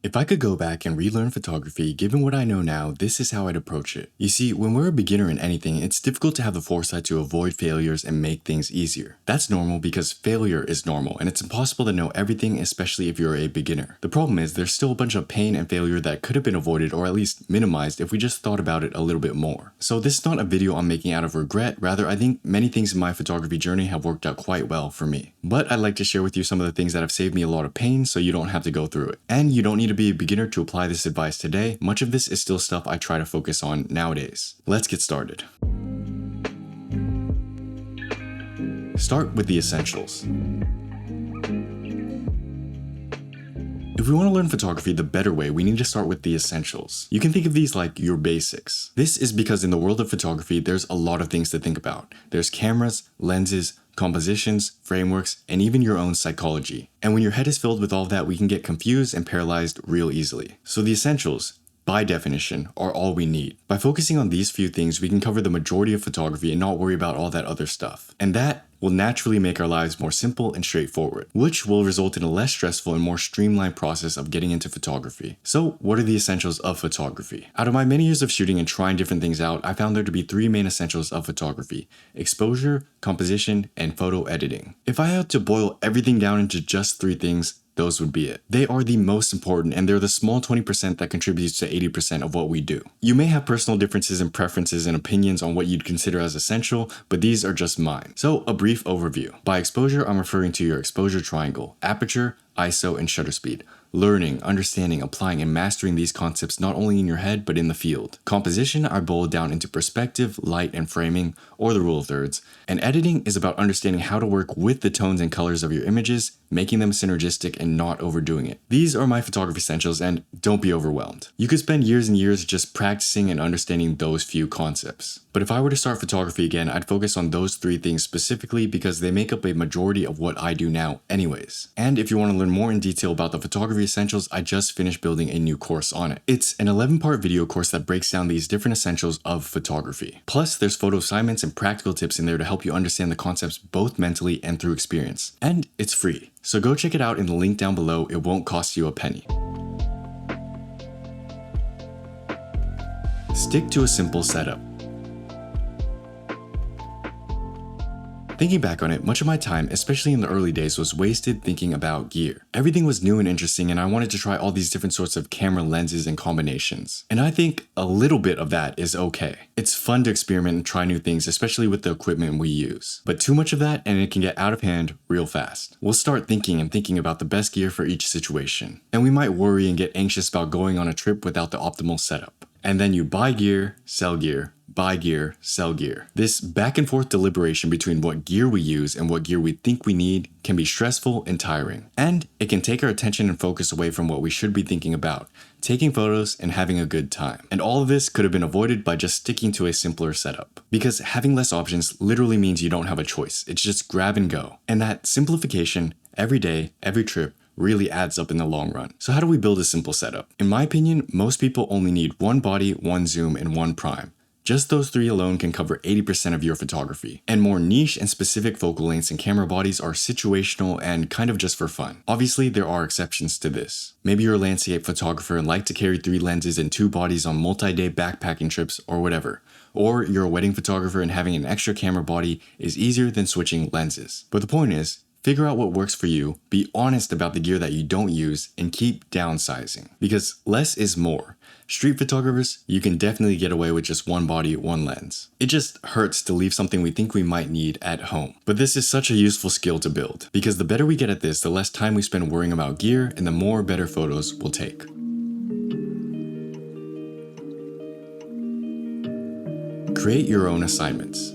If I could go back and relearn photography, given what I know now, this is how I'd approach it. You see, when we're a beginner in anything, it's difficult to have the foresight to avoid failures and make things easier. That's normal because failure is normal, and it's impossible to know everything, especially if you're a beginner. The problem is there's still a bunch of pain and failure that could have been avoided or at least minimized if we just thought about it a little bit more. So this is not a video I'm making out of regret, rather I think many things in my photography journey have worked out quite well for me. But I'd like to share with you some of the things that have saved me a lot of pain so you don't have to go through it. And you don't need to be a beginner to apply this advice today. Much of this is still stuff I try to focus on nowadays. Let's get started. Start with the essentials. If we want to learn photography the better way, we need to start with the essentials. You can think of these like your basics. This is because in the world of photography, there's a lot of things to think about. There's cameras, lenses, compositions, frameworks, and even your own psychology. And when your head is filled with all of that, we can get confused and paralyzed real easily. So the essentials, by definition, are all we need. By focusing on these few things, we can cover the majority of photography and not worry about all that other stuff. And that will naturally make our lives more simple and straightforward, which will result in a less stressful and more streamlined process of getting into photography. So what are the essentials of photography? Out of my many years of shooting and trying different things out, I found there to be three main essentials of photography: exposure, composition, and photo editing. If I had to boil everything down into just three things, those would be it. They are the most important, and they're the small 20% that contributes to 80% of what we do. You may have personal differences in preferences and opinions on what you'd consider as essential, but these are just mine. So a brief overview. By exposure, I'm referring to your exposure triangle: aperture, ISO, and shutter speed. Learning, understanding, applying, and mastering these concepts not only in your head, but in the field. Composition, I boil it down into perspective, light, and framing, or the rule of thirds. And editing is about understanding how to work with the tones and colors of your images, making them synergistic and not overdoing it. These are my photography essentials, and don't be overwhelmed. You could spend years and years just practicing and understanding those few concepts. But if I were to start photography again, I'd focus on those three things specifically because they make up a majority of what I do now anyways. And if you want to learn more in detail about the photography essentials, I just finished building a new course on it. It's an 11-part video course that breaks down these different essentials of photography. Plus, there's photo assignments and practical tips in there to help you understand the concepts both mentally and through experience. And it's free. So go check it out in the link down below. It won't cost you a penny. Stick to a simple setup. Thinking back on it, much of my time, especially in the early days, was wasted thinking about gear. Everything was new and interesting, and I wanted to try all these different sorts of camera lenses and combinations. And I think a little bit of that is okay. It's fun to experiment and try new things, especially with the equipment we use. But too much of that, and it can get out of hand real fast. We'll start thinking about the best gear for each situation. And we might worry and get anxious about going on a trip without the optimal setup. And then you buy gear, sell gear, buy gear, sell gear. This back and forth deliberation between what gear we use and what gear we think we need can be stressful and tiring. And it can take our attention and focus away from what we should be thinking about: taking photos and having a good time. And all of this could have been avoided by just sticking to a simpler setup. Because having less options literally means you don't have a choice. It's just grab and go. And that simplification, every day, every trip, really adds up in the long run. So how do we build a simple setup? In my opinion, most people only need one body, one zoom, and one prime. Just those three alone can cover 80% of your photography. And more niche and specific focal lengths and camera bodies are situational and kind of just for fun. Obviously, there are exceptions to this. Maybe you're a landscape photographer and like to carry 3 lenses and 2 bodies on multi-day backpacking trips or whatever. Or you're a wedding photographer and having an extra camera body is easier than switching lenses. But the point is, figure out what works for you, be honest about the gear that you don't use, and keep downsizing. Because less is more. Street photographers, you can definitely get away with just one body, one lens. It just hurts to leave something we think we might need at home. But this is such a useful skill to build, because the better we get at this, the less time we spend worrying about gear and the more better photos we'll take. Create your own assignments.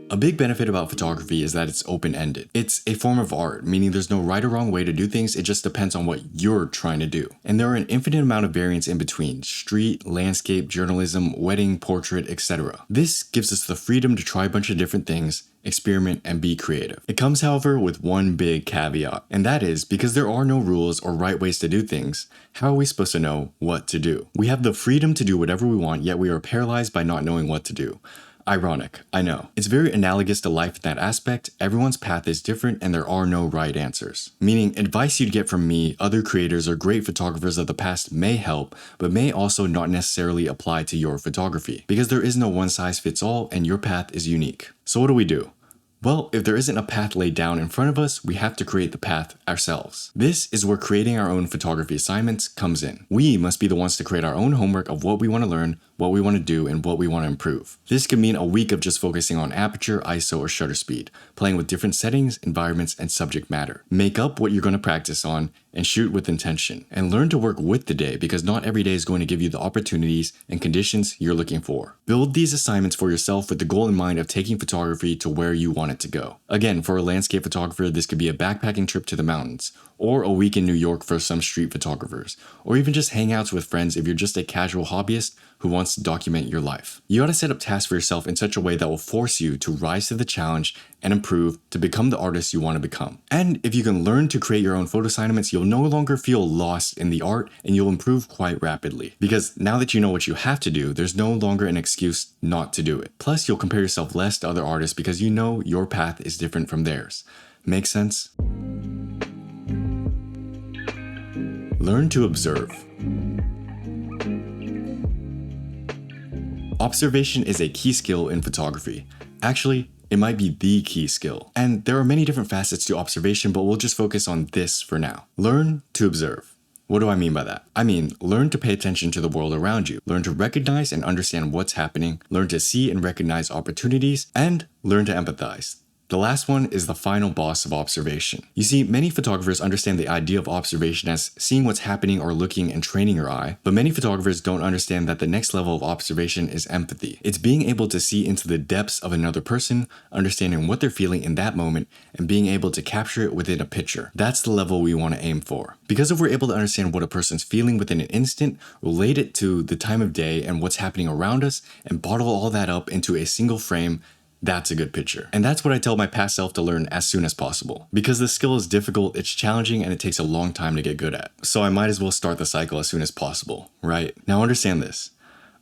A big benefit about photography is that it's open-ended. It's a form of art, meaning there's no right or wrong way to do things, it just depends on what you're trying to do. And there are an infinite amount of variants in between: street, landscape, journalism, wedding, portrait, etc. This gives us the freedom to try a bunch of different things, experiment, and be creative. It comes, however, with one big caveat, and that is, because there are no rules or right ways to do things, how are we supposed to know what to do? We have the freedom to do whatever we want, yet we are paralyzed by not knowing what to do. Ironic, I know. It's very analogous to life in that aspect. Everyone's path is different and there are no right answers. Meaning, advice you'd get from me, other creators, or great photographers of the past may help, but may also not necessarily apply to your photography. Because there is no one size fits all and your path is unique. So what do we do? Well, if there isn't a path laid down in front of us, we have to create the path ourselves. This is where creating our own photography assignments comes in. We must be the ones to create our own homework of what we want to learn, what we want to do, and what we want to improve. This could mean a week of just focusing on aperture, ISO, or shutter speed, playing with different settings, environments, and subject matter. Make up what you're going to practice on, and shoot with intention. And learn to work with the day, because not every day is going to give you the opportunities and conditions you're looking for. Build these assignments for yourself with the goal in mind of taking photography to where you want it to go. Again, for a landscape photographer, this could be a backpacking trip to the mountains, or a week in New York for some street photographers, or even just hangouts with friends if you're just a casual hobbyist who wants to document your life. You gotta set up tasks for yourself in such a way that will force you to rise to the challenge and improve to become the artist you want to become. And if you can learn to create your own photo assignments, you'll no longer feel lost in the art and you'll improve quite rapidly. Because now that you know what you have to do, there's no longer an excuse not to do it. Plus, you'll compare yourself less to other artists because you know your path is different from theirs. Make sense? Learn to observe. Observation is a key skill in photography. Actually, it might be the key skill. And there are many different facets to observation, but we'll just focus on this for now. Learn to observe. What do I mean by that? I mean, learn to pay attention to the world around you. Learn to recognize and understand what's happening. Learn to see and recognize opportunities. And learn to empathize. The last one is the final boss of observation. You see, many photographers understand the idea of observation as seeing what's happening or looking and training your eye, but many photographers don't understand that the next level of observation is empathy. It's being able to see into the depths of another person, understanding what they're feeling in that moment, and being able to capture it within a picture. That's the level we want to aim for. Because if we're able to understand what a person's feeling within an instant, relate it to the time of day and what's happening around us, and bottle all that up into a single frame, that's a good picture. And that's what I tell my past self to learn as soon as possible. Because this skill is difficult, it's challenging, and it takes a long time to get good at. So I might as well start the cycle as soon as possible, right? Now understand this.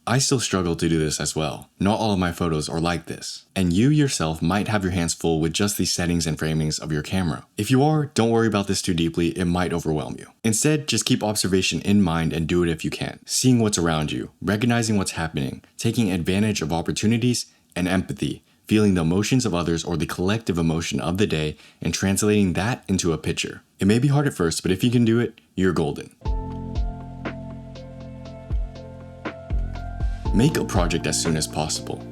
I still struggle to do this as well. Not all of my photos are like this. And you yourself might have your hands full with just these settings and framings of your camera. If you are, don't worry about this too deeply, it might overwhelm you. Instead, just keep observation in mind and do it if you can. Seeing what's around you, recognizing what's happening, taking advantage of opportunities, and empathy. Feeling the emotions of others or the collective emotion of the day and translating that into a picture. It may be hard at first, but if you can do it, you're golden. Make a project as soon as possible.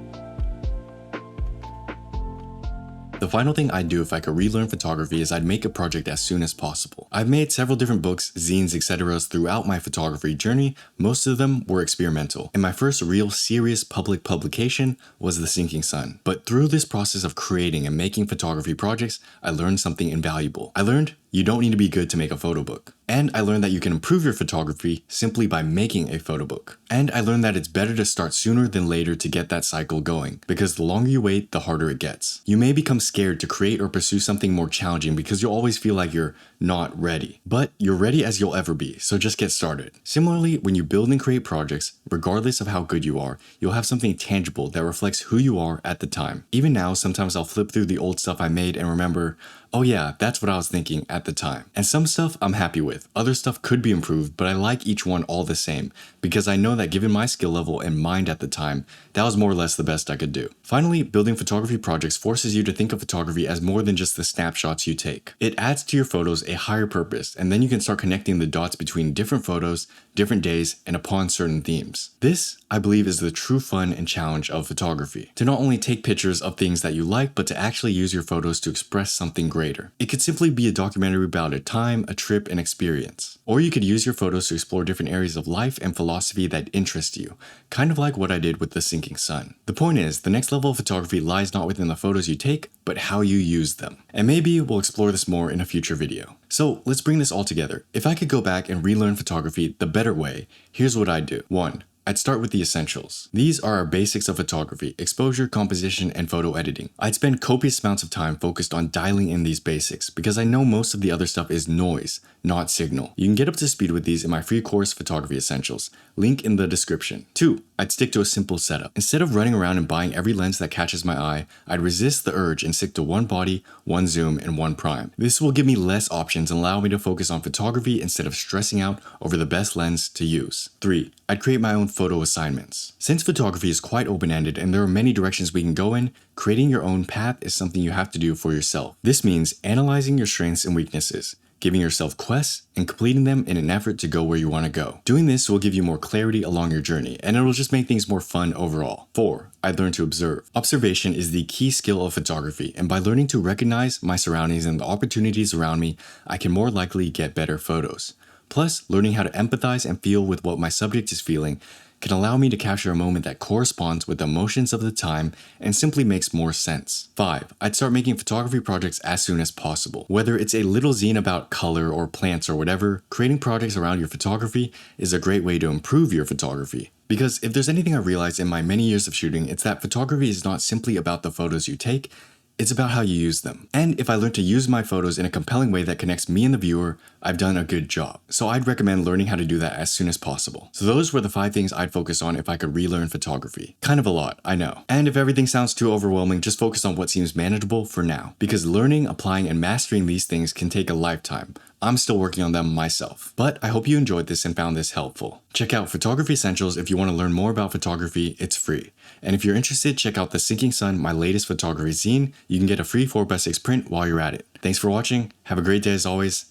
The final thing I'd do if I could relearn photography is I'd make a project as soon as possible. I've made several different books, zines, etc. throughout my photography journey. Most of them were experimental. And my first real serious public publication was The Sinking Sun. But through this process of creating and making photography projects, I learned something invaluable. I learned you don't need to be good to make a photo book. And I learned that you can improve your photography simply by making a photo book. And I learned that it's better to start sooner than later to get that cycle going, because the longer you wait, the harder it gets. You may become scared to create or pursue something more challenging because you'll always feel like you're not ready. But you're ready as you'll ever be, so just get started. Similarly, when you build and create projects, regardless of how good you are, you'll have something tangible that reflects who you are at the time. Even now, sometimes I'll flip through the old stuff I made and remember, oh yeah, that's what I was thinking at the time. And some stuff I'm happy with. Other stuff could be improved, but I like each one all the same because I know that given my skill level and mind at the time, that was more or less the best I could do. Finally, building photography projects forces you to think of photography as more than just the snapshots you take. It adds to your photos a higher purpose, and then you can start connecting the dots between different photos, different days, and upon certain themes. This, I believe, is the true fun and challenge of photography. To not only take pictures of things that you like, but to actually use your photos to express something greater. It could simply be a documentary about a time, a trip, an experience. Or you could use your photos to explore different areas of life and philosophy that interest you, kind of like what I did with The Sinking Sun. The point is, the next level of photography lies not within the photos you take, but how you use them. And maybe we'll explore this more in a future video. So let's bring this all together. If I could go back and relearn photography the better way, here's what I'd do. 1. I'd start with the essentials. These are our basics of photography: exposure, composition, and photo editing. I'd spend copious amounts of time focused on dialing in these basics because I know most of the other stuff is noise, not signal. You can get up to speed with these in my free course, Photography Essentials, link in the description. 2. I'd stick to a simple setup. Instead of running around and buying every lens that catches my eye, I'd resist the urge and stick to one body, one zoom, and one prime. This will give me less options and allow me to focus on photography instead of stressing out over the best lens to use. 3. I'd create my own photo assignments. Since photography is quite open-ended and there are many directions we can go in, creating your own path is something you have to do for yourself. This means analyzing your strengths and weaknesses, giving yourself quests, and completing them in an effort to go where you want to go. Doing this will give you more clarity along your journey, and it'll just make things more fun overall. 4. I'd learn to observe. Observation is the key skill of photography, and by learning to recognize my surroundings and the opportunities around me, I can more likely get better photos. Plus, learning how to empathize and feel with what my subject is feeling can allow me to capture a moment that corresponds with the emotions of the time and simply makes more sense. 5. I'd start making photography projects as soon as possible. Whether it's a little zine about color or plants or whatever, creating projects around your photography is a great way to improve your photography. Because if there's anything I realized in my many years of shooting, it's that photography is not simply about the photos you take, it's about how you use them. And if I learn to use my photos in a compelling way that connects me and the viewer, I've done a good job. So I'd recommend learning how to do that as soon as possible. So those were the 5 things I'd focus on if I could relearn photography. Kind of a lot, I know. And if everything sounds too overwhelming, just focus on what seems manageable for now. Because learning, applying, and mastering these things can take a lifetime. I'm still working on them myself. But I hope you enjoyed this and found this helpful. Check out Photography Essentials if you want to learn more about photography. It's free. And if you're interested, check out The Sinking Sun, my latest photography zine. You can get a free 4x6 print while you're at it. Thanks for watching. Have a great day as always.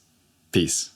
Peace.